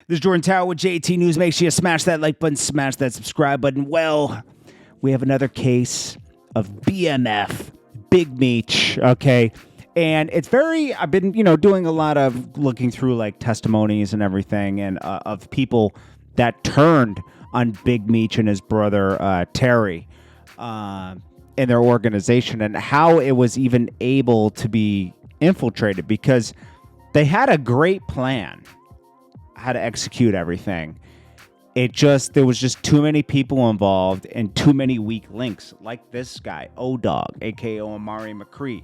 This is Jordan Tower with JT News. Make sure you smash that like button, smash that subscribe button. Well, we have another case of BMF, Big Meech, okay? And it's I've been, doing a lot of looking through like testimonies and everything and of people that turned on Big Meech and his brother, Terry, in their organization and how it was even able to be infiltrated because they had a great plan how to execute everything. There was just too many people involved and too many weak links, like this guy, O-Dog, a.k.a. Amari McCree.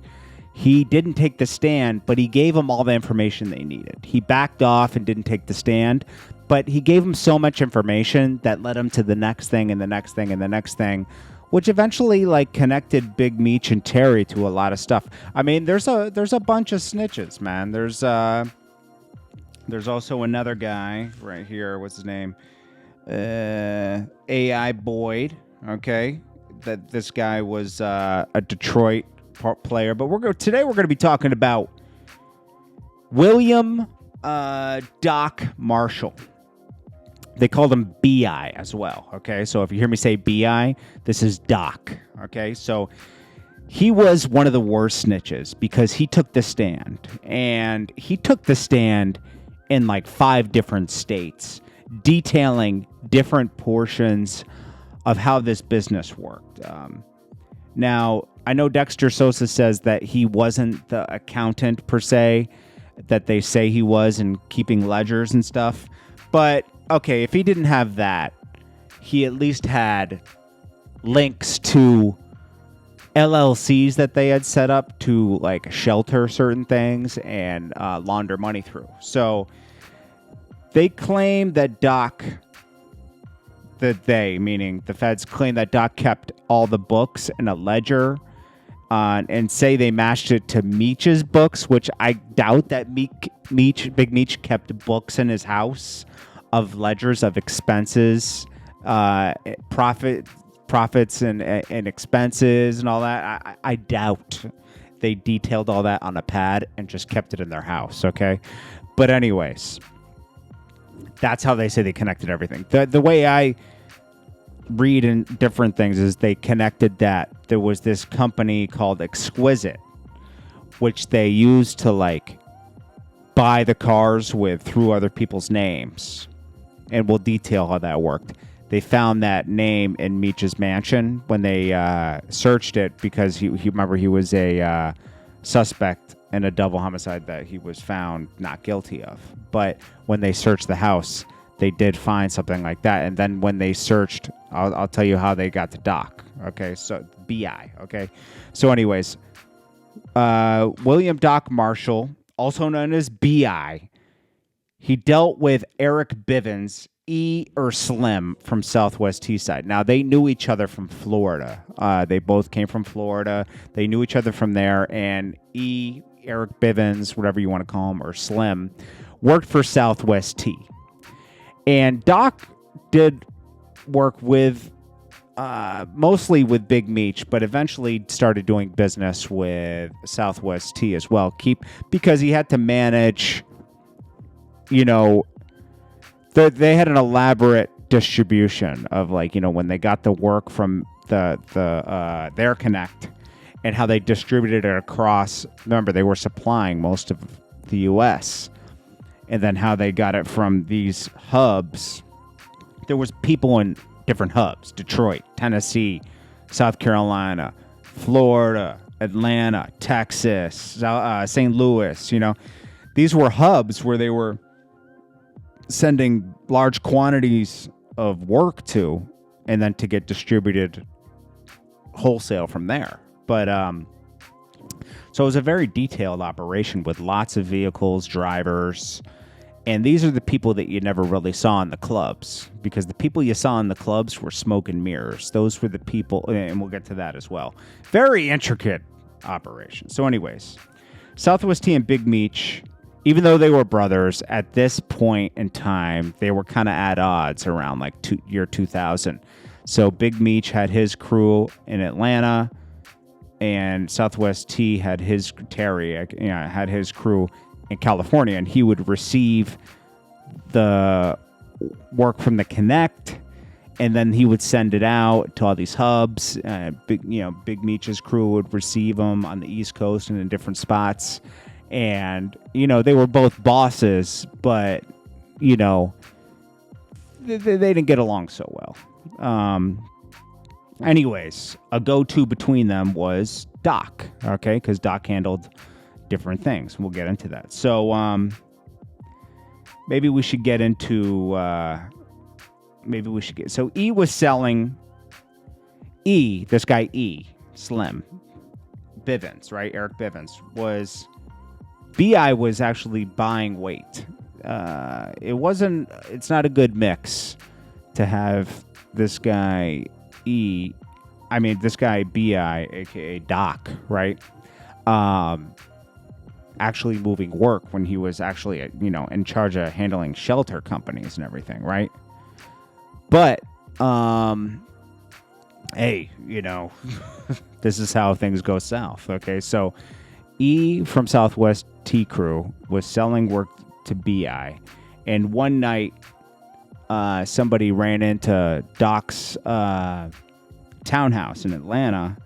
He didn't take the stand, but he gave them all the information they needed. He backed off and didn't take the stand, but he gave them so much information that led him to the next thing and the next thing and the next thing, which eventually connected Big Meech and Terry to a lot of stuff. I mean, there's a bunch of snitches, man. There's also another guy right here. What's his name? AI Boyd. Okay, that this guy was a Detroit player. But today we're going to be talking about William Doc Marshall. They called him BI as well. Okay, so if you hear me say BI, this is Doc. Okay, so he was one of the worst snitches because he took the stand, and he took the stand in 5 different states, detailing different portions of how this business worked. Now, I know Dexter Sosa says that he wasn't the accountant per se, that they say he was in keeping ledgers and stuff. But, okay, if he didn't have that, he at least had links to LLCs that they had set up to shelter certain things and launder money through. So they claim that meaning the feds, claim that Doc kept all the books in a ledger and say they matched it to Meech's books, which I doubt that Big Meech kept books in his house of ledgers of expenses, profits and expenses and all that. I doubt they detailed all that on a pad and just kept it in their house, okay? But anyways, that's how they say they connected everything. The way I read in different things is they connected that there was this company called Exquisite, which they used to buy the cars through other people's names. And we'll detail how that worked. They found that name in Meech's mansion when they searched it because he was a suspect in a double homicide that he was found not guilty of. But when they searched the house, they did find something like that. And then when they searched, I'll tell you how they got to Doc. Okay, so BI. Okay, so anyways, William Doc Marshall, also known as BI, he dealt with Eric Bivens, or Slim, from Southwest Teesside. Now, they knew each other from Florida. They both came from Florida. They knew each other from there. And Eric Bivens, whatever you want to call him, or Slim, worked for Southwest T. And Doc did work with, mostly with Big Meech, but eventually started doing business with Southwest T as well. Because he had to manage, they had an elaborate distribution of when they got the work from their connect and how they distributed it across. Remember, they were supplying most of the U.S. and then how they got it from these hubs. There was people in different hubs: Detroit, Tennessee, South Carolina, Florida, Atlanta, Texas, St. Louis. These were hubs where they were sending large quantities of work to, and then to get distributed wholesale from there. But so it was a very detailed operation with lots of vehicles, drivers, and these are the people that you never really saw in the clubs, because the people you saw in the clubs were smoke and mirrors. Those were the people, and we'll get to that as well. Very intricate operation. So anyways, Southwest T and Big Meech, even though they were brothers, at this point in time, they were kind of at odds around year 2000. So Big Meech had his crew in Atlanta, and Southwest T had his crew in California, and he would receive the work from the Connect, and then he would send it out to all these hubs. Big Meech's crew would receive them on the East Coast and in different spots. And, they were both bosses, but, they didn't get along so well. Anyways, a go-to between them was Doc, okay? Because Doc handled different things. We'll get into that. So, maybe we should get into... So E was selling... this guy E, Slim, Bivens, right? Eric Bivens, BI was actually buying weight. It's not a good mix to have this guy this guy BI, aka Doc, right? Actually moving work when he was actually, in charge of handling shelter companies and everything, right? But, hey, this is how things go south, okay? So, E from Southwest T Crew was selling work to BI, and one night, somebody ran into Doc's townhouse in Atlanta,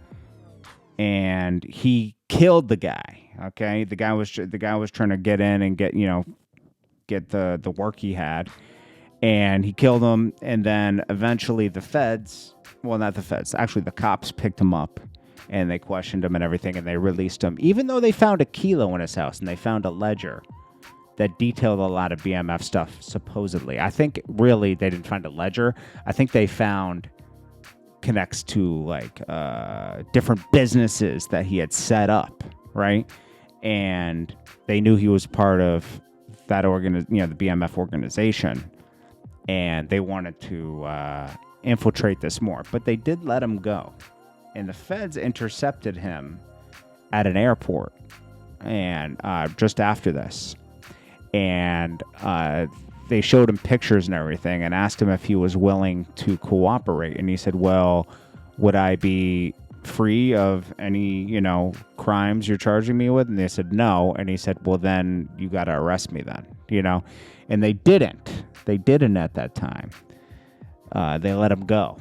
and he killed the guy. Okay, the guy was trying to get in and get the work he had, and he killed him. And then eventually the cops picked him up, and they questioned him and everything, and they released him, even though they found a kilo in his house and they found a ledger that detailed a lot of BMF stuff, supposedly. I think really they didn't find a ledger. I think they found connects to different businesses that he had set up, right? And they knew he was part of that the BMF organization, and they wanted to infiltrate this more. But they did let him go, and the feds intercepted him at an airport, and just after this. And they showed him pictures and everything and asked him if he was willing to cooperate. And he said, well, would I be free of any, crimes you're charging me with? And they said, no. And he said, well, then you got to arrest me then, And they didn't. They didn't at that time. They let him go.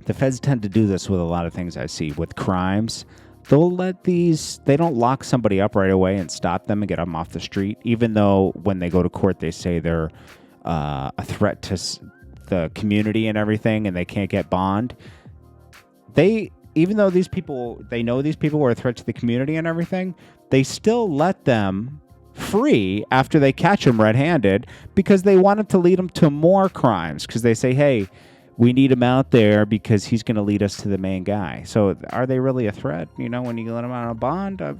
The feds tend to do this with a lot of things I see. With crimes, they don't lock somebody up right away and stop them and get them off the street, even though when they go to court, they say they're a threat to the community and everything, and they can't get bond. Even though they know these people were a threat to the community and everything, they still let them free after they catch them red-handed, because they wanted to lead them to more crimes, because they say, hey, we need him out there because he's going to lead us to the main guy. So are they really a threat, when you let him out on a bond? I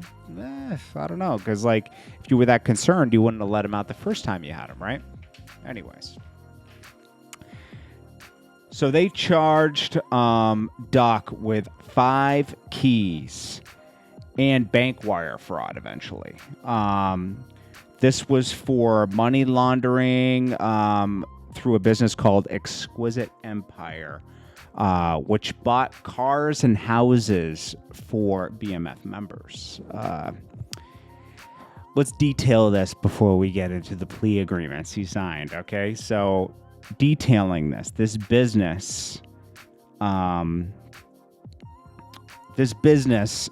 don't know, because if you were that concerned, you wouldn't have let him out the first time you had him, right? Anyways. So they charged Doc with 5 keys and bank wire fraud eventually. This was for money laundering through a business called Exquisite Empire, which bought cars and houses for BMF members. Let's detail this before we get into the plea agreements he signed, okay? So, detailing this business,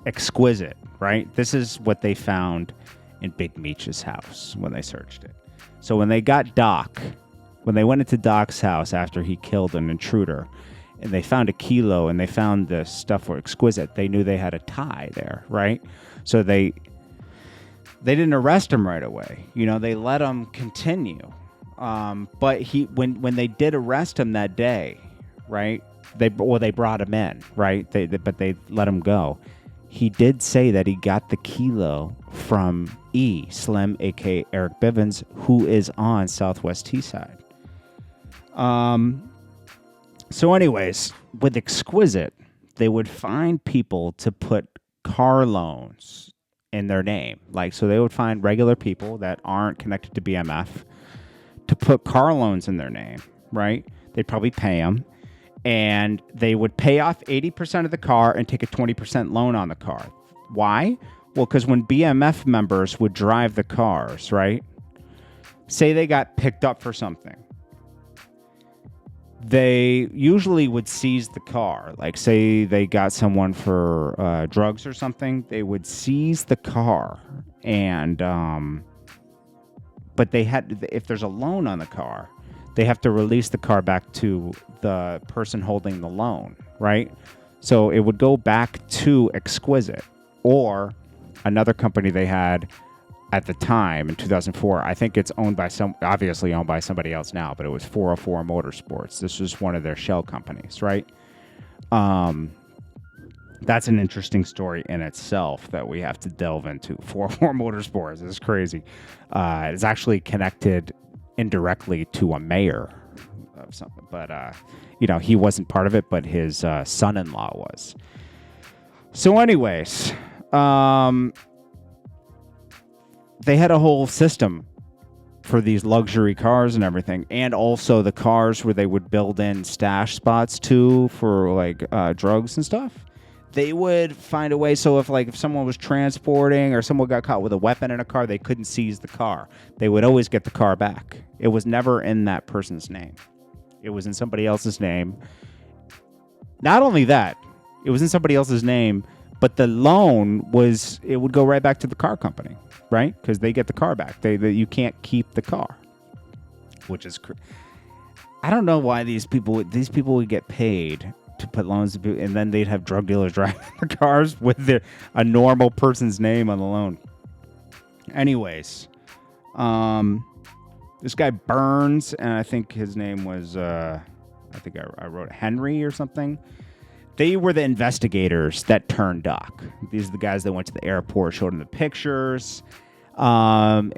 Exquisite, right? This is what they found in Big Meech's house when they searched it. So when they got Doc, when they went into Doc's house after he killed an intruder, and they found a kilo and they found the stuff for Exquisite, they knew they had a tie there, right? So they didn't arrest him right away. They let him continue. But when they did arrest him that day, right? They brought him in, right? But they let him go. He did say that he got the kilo from E, Slim, aka Eric Bivens, who is on Southwest T side. So anyways, with Exquisite, they would find people to put car loans in their name. So they would find regular people that aren't connected to BMF to put car loans in their name, right? They'd probably pay them, and they would pay off 80% of the car and take a 20% loan on the car. Why? Well, because when BMF members would drive the cars, right, say they got picked up for something. They usually would seize the car. Like, say they got someone for drugs or something, they would seize the car. And, but they had, if there's a loan on the car, they have to release the car back to the person holding the loan, right? So it would go back to Exquisite, or another company they had at the time in 2004. I think it's obviously owned by somebody else now, but it was 404 Motorsports. This was one of their shell companies, right? That's an interesting story in itself that we have to delve into. 404 Motorsports is crazy. It's actually connected indirectly to a mayor of something, but he wasn't part of it, but his son-in-law was. So anyways, they had a whole system for these luxury cars and everything, and also the cars where they would build in stash spots too for like drugs and stuff. They would find a way, so if someone was transporting or someone got caught with a weapon in a car, they couldn't seize the car. They would always get the car back. It was never in that person's name. It was in somebody else's name. Not only that, it was in somebody else's name, but the loan it would go right back to the car company, right? Because they get the car back. You can't keep the car, which is I don't know why these people would get paid to put loans and then they'd have drug dealers driving the cars with a normal person's name on the loan. Anyways, this guy Burns, and I think his name was I wrote Henry or something. They were the investigators that turned Doc. These are the guys that went to the airport, showed him the pictures, and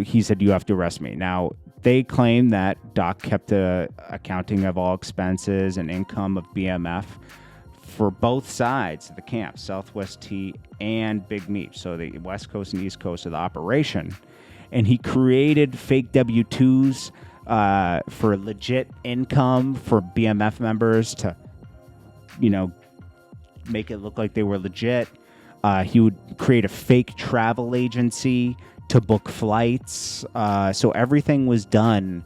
he said, "You have to arrest me." Now, they claim that Doc kept a accounting of all expenses and income of BMF for both sides of the camp, Southwest T and Big Meech, so the West Coast and East Coast of the operation. And he created fake W-2s for legit income for BMF members to, make it look like they were legit. He would create a fake travel agency to book flights. So everything was done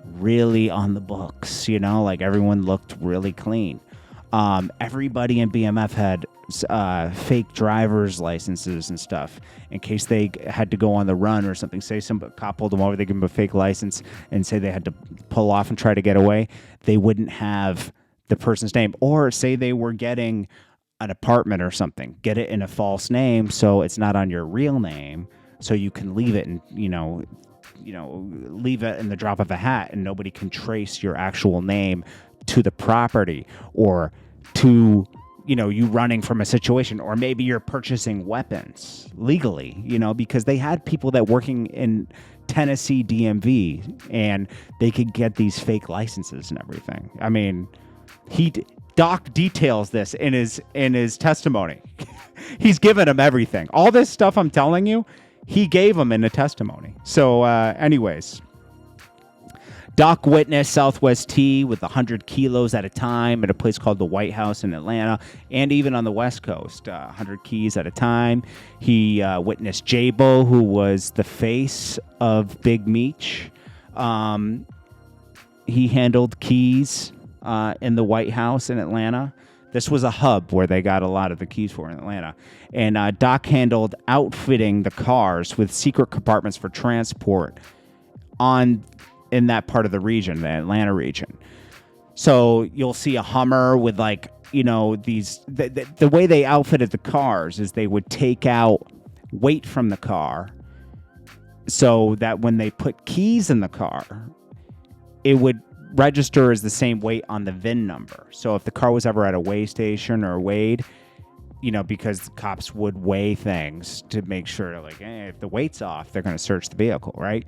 really on the books, like everyone looked really clean. Everybody in BMF had fake driver's licenses and stuff in case they had to go on the run or something. Say some cop pulled them over, they give them a fake license and say they had to pull off and try to get away. They wouldn't have the person's name. Or say they were getting an apartment or something, get it in a false name so it's not on your real name, so you can leave it and leave it in the drop of a hat and nobody can trace your actual name to the property or to you running from a situation, or maybe you're purchasing weapons legally, because they had people that working in Tennessee DMV and they could get these fake licenses and everything. I mean, Doc details this in his testimony. He's given him everything. All this stuff I'm telling you, he gave him in the testimony. So anyways, Doc witnessed Southwest T with 100 kilos at a time at a place called the White House in Atlanta, and even on the West Coast, 100 keys at a time. He witnessed J-Bo, who was the face of Big Meech. He handled keys in the White House in Atlanta. This was a hub where they got a lot of the keys for in Atlanta. And Doc handled outfitting the cars with secret compartments for transport in that part of the region, the Atlanta region. So you'll see a Hummer with these. The way they outfitted the cars is they would take out weight from the car so that when they put keys in the car, it would register as the same weight on the VIN number. So if the car was ever at a weigh station or weighed, because the cops would weigh things to make sure if the weight's off, they're going to search the vehicle, right?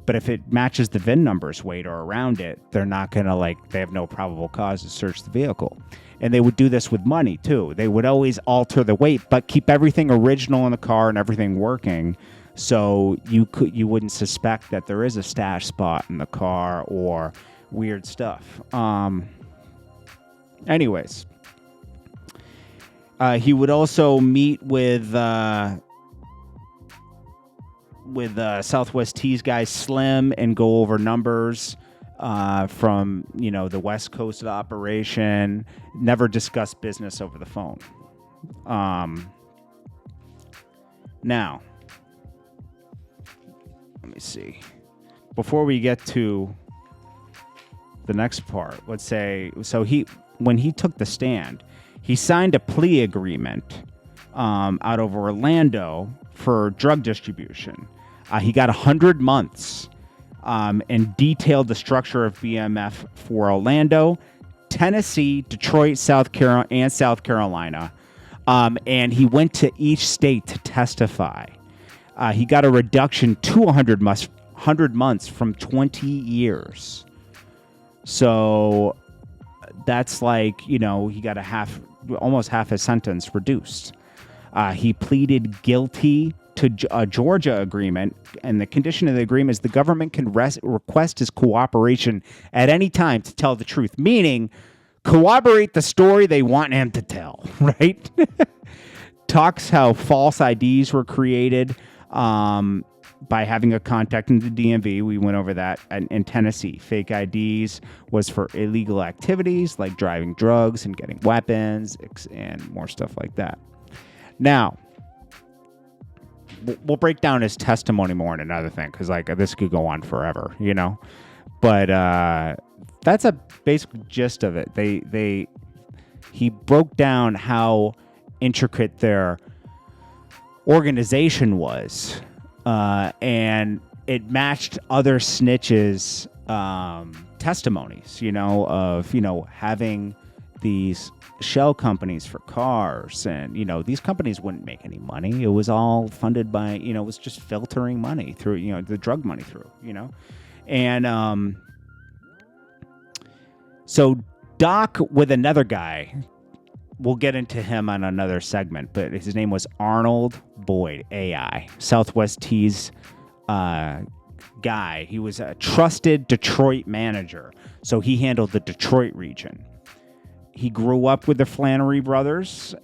But if it matches the VIN number's weight or around it, they're not going to they have no probable cause to search the vehicle. And they would do this with money too. They would always alter the weight, but keep everything original in the car and everything working. So you wouldn't suspect that there is a stash spot in the car or weird stuff. Anyways, he would also meet with Southwest T's guy Slim and go over numbers from the West Coast of the operation. Never discuss business over the phone. Now, let me see. Before we get to the next part, let's say, so when he took the stand, he signed a plea agreement out of Orlando for drug distribution. He got 100 months and detailed the structure of BMF for Orlando, Tennessee, Detroit, South Carolina. And he went to each state to testify. He got a reduction to 100 months from 20 years. So that's like, he got almost half his sentence reduced. He pleaded guilty to a Georgia agreement, and the condition of the agreement is the government can request his cooperation at any time to tell the truth, meaning corroborate the story they want him to tell, right? Talks how false IDs were created by having a contact in the DMV. We went over that in Tennessee. Fake IDs was for illegal activities like driving drugs and getting weapons and more stuff like that. Now, we'll break down his testimony more in another thing because this could go on forever, But that's a basic gist of it. He broke down how intricate their organization was, and it matched other snitches' testimonies. Of having these shell companies for cars, and these companies wouldn't make any money. It was all funded by it was just filtering money through the drug money through and so Doc with another guy, we'll get into him on another segment, but his name was Arnold Boyd, AI, Southwest T's guy. He was a trusted Detroit manager, so he handled the Detroit region. He grew up with the Flannery brothers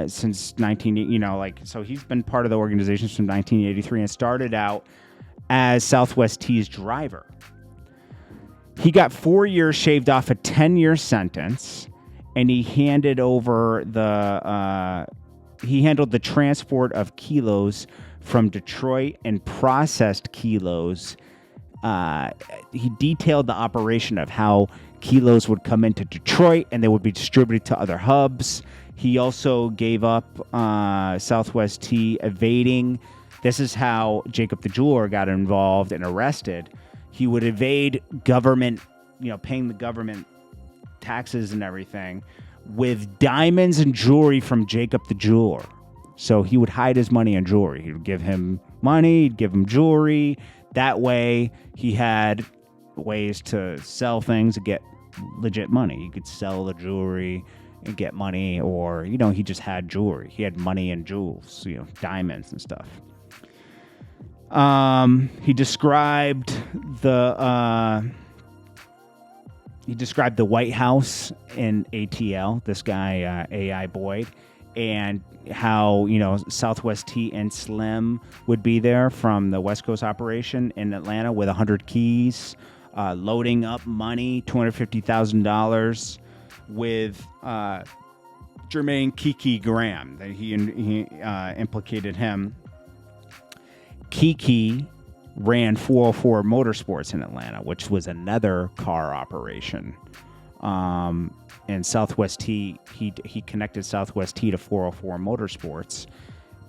since so he's been part of the organization since 1983 and started out as Southwest T's driver. He got 4 years shaved off a 10-year sentence, and he handed over he handled the transport of kilos from Detroit and processed kilos. He detailed the operation of how kilos would come into Detroit and they would be distributed to other hubs. He also gave up Southwest T evading. This is how Jacob the Jeweler got involved and arrested. He would evade government, paying the government taxes and everything with diamonds and jewelry from Jacob the Jeweler. So he would hide his money in jewelry. He would give him money, he'd give him jewelry. That way he had ways to sell things and get legit money. He could sell the jewelry and get money, or, he just had jewelry. He had money and jewels, diamonds and stuff. He described the White House in ATL, this guy, AI Boyd, and how, Southwest T and Slim would be there from the West Coast operation in Atlanta with 100 keys, loading up money, $250,000 with Jermaine Kiki Graham. He implicated him. Kiki ran 404 Motorsports in Atlanta, which was another car operation. And Southwest T, he connected Southwest T to 404 Motorsports.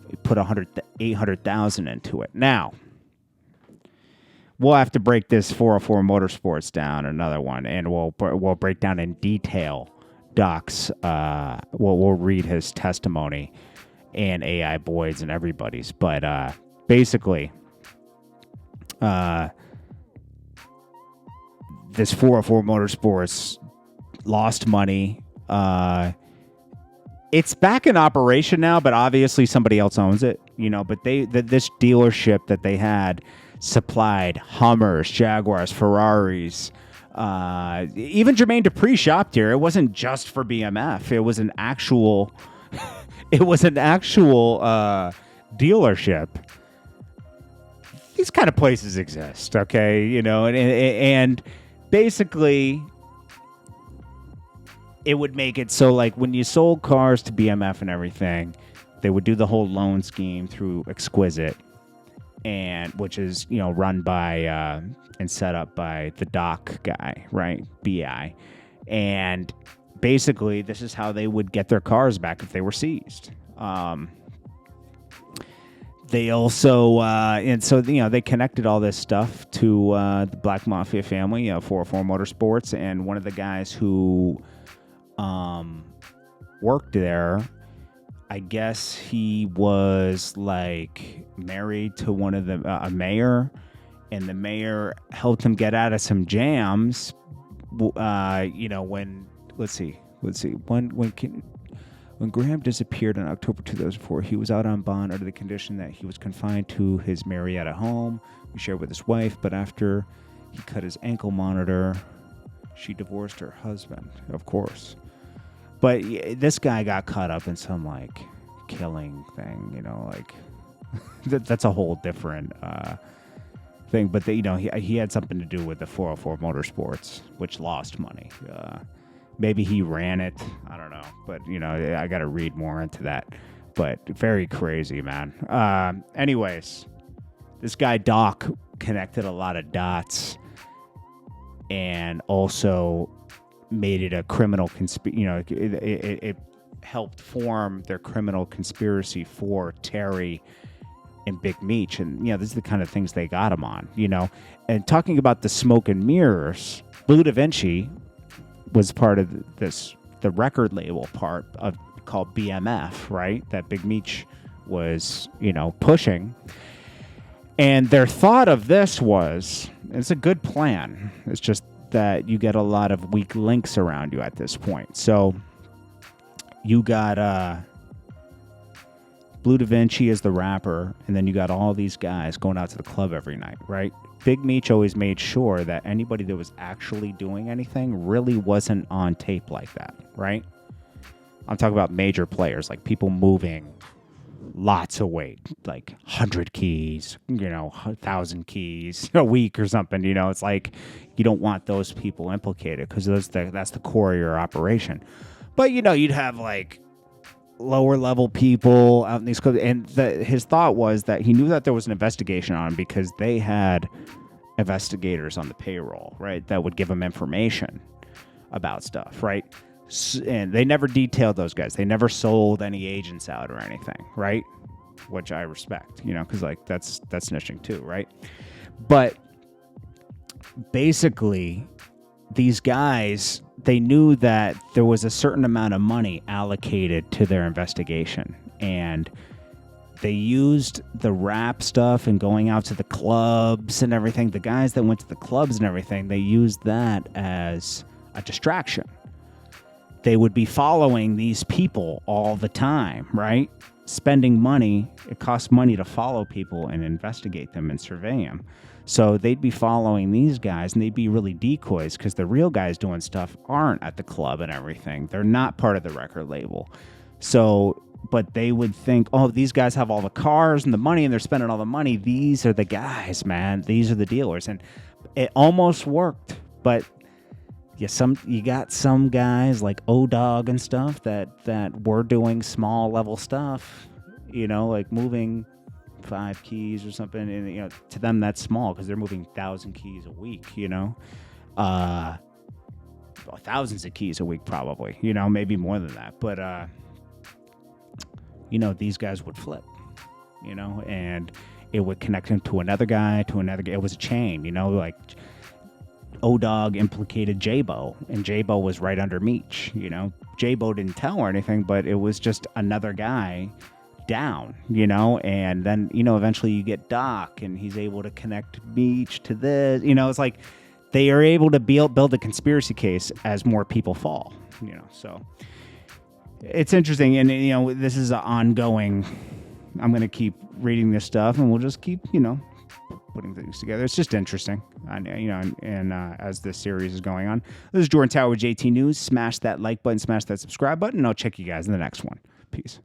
He put $800,000 into it. Now, we'll have to break this 404 Motorsports down, another one, and we'll break down in detail Doc's. We'll read his testimony and AI Boyd's and everybody's, but basically, this 404 Motorsports lost money. It's back in operation now, but obviously somebody else owns it, but this dealership that they had supplied Hummers, Jaguars, Ferraris. Even Jermaine Dupri shopped here. It wasn't just for BMF. It was an actual dealership. these kind of places exist, okay? You know, and basically it would make it so like when you sold cars to BMF and everything, they would do the whole loan scheme through Exquisite, and which is, you know, run by and set up by the doc guy, right? BI. And basically this is how they would get their cars back if they were seized. They also, and so, you know, they connected all this stuff to the Black Mafia family, 404 Motorsports, and one of the guys who worked there, I guess he was like married to one of the a mayor, and the mayor helped him get out of some jams. You know, when let's see, when Graham disappeared in October 2004, he was out on bond under the condition that he was confined to his Marietta home he shared with his wife, but after he cut his ankle monitor, she divorced her husband, of course. But this guy got caught up in some, like, killing thing, you know, like, that's a whole different thing. But, you know, he had something to do with the 404 Motorsports, which lost money. Maybe he ran it. I don't know. But, you know, I got to read more into that. But very crazy, man. Anyways, this guy, Doc, connected a lot of dots and also made it a criminal conspiracy. You know, it helped form their criminal conspiracy for Terry and Big Meech. And, you know, this is the kind of things they got him on, you know. And talking about the smoke and mirrors, Blue Da Vinci was part of the record label part of called BMF, right? That Big Meech was, you know, pushing. And their thought of this was, it's a good plan. It's just that you get a lot of weak links around you at this point. So you got Blue Da Vinci as the rapper, and then you got all these guys going out to the club every night, right? Big Meech always made sure that anybody that was actually doing anything really wasn't on tape like that, right? I'm talking about major players, like people moving lots of weight, like 100 keys, you know, 1,000 keys a week or something. You know, it's like you don't want those people implicated because that's the core of your operation. But, you know, you'd have like lower level people out in these clubs. And his thought was that he knew that there was an investigation on him because they had investigators on the payroll, right, that would give him information about stuff, right? And they never detailed those guys. They never sold any agents out or anything, right? Which I respect, you know, because like that's snitching too, right? But basically, these guys, they knew that there was a certain amount of money allocated to their investigation, and they used the rap stuff and going out to the clubs and everything. The guys that went to the clubs and everything, they used that as a distraction. They would be following these people all the time, right? Spending money. It costs money to follow people and investigate them and survey them. So they'd be following these guys, and they'd be really decoys because the real guys doing stuff aren't at the club and everything. They're not part of the record label. So, but they would think, oh, these guys have all the cars and the money, and they're spending all the money. These are the guys, man. These are the dealers. And it almost worked, but you got some guys like O-Dog and stuff that were doing small level stuff, you know, like moving 5 keys or something, and you know, to them that's small because they're moving 1,000 keys a week, you know, thousands of keys a week probably, you know, maybe more than that. But you know, these guys would flip, you know, and it would connect him to another guy, It was a chain, you know, like O-Dog implicated J-Bo, and J-Bo was right under Meech, you know. J-Bo didn't tell or anything, but it was just another guy down, you know. And then, you know, eventually you get Doc, and he's able to connect Meech to this, you know. It's like they are able to build a conspiracy case as more people fall, you know. So it's interesting, and, you know, this is an ongoing. I'm going to keep reading this stuff, and we'll just keep, you know, putting things together. It's just interesting, you know, and as this series is going on. This is Jordan Tower with JT News. Smash that like button, smash that subscribe button, and I'll check you guys in the next one. Peace.